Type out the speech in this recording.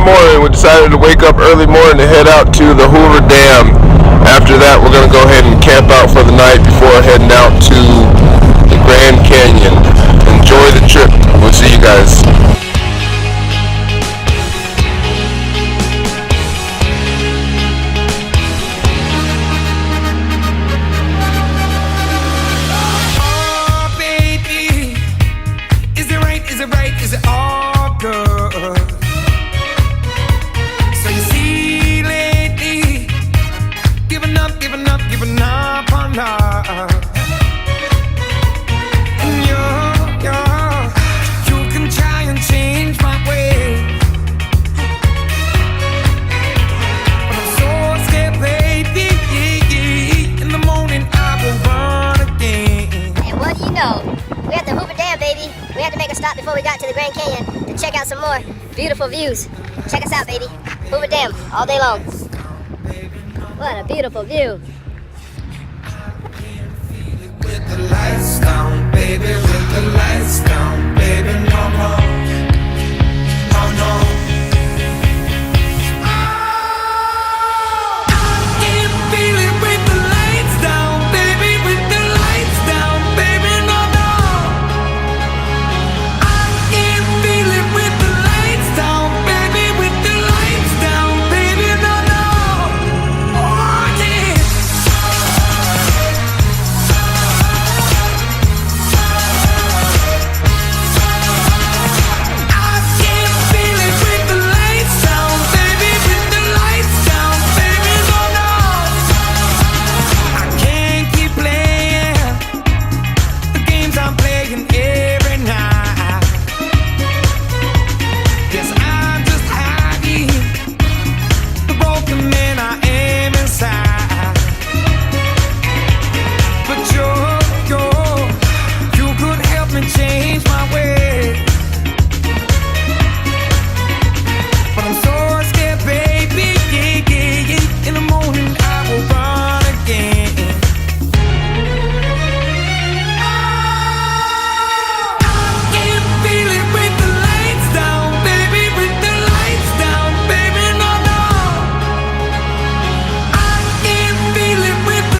morning, we decided to wake up early morning to head out to the Hoover Dam. After that, we're going to go ahead and camp out for the night before heading out to the Grand Canyon. Enjoy the trip. We'll see you guys. Is it all good? So you see lately, giving up on love. And you can try and change my way, but I'm so scared, baby. In the morning I will run again. And what do you know? We're at the Hoover Dam, baby. We had to make a stop before we got to the Grand Canyon to check out some more beautiful views. Check us out, baby. Hoover Dam, all day long. What a beautiful view. With the lights down, baby, with the lights down, baby, no more.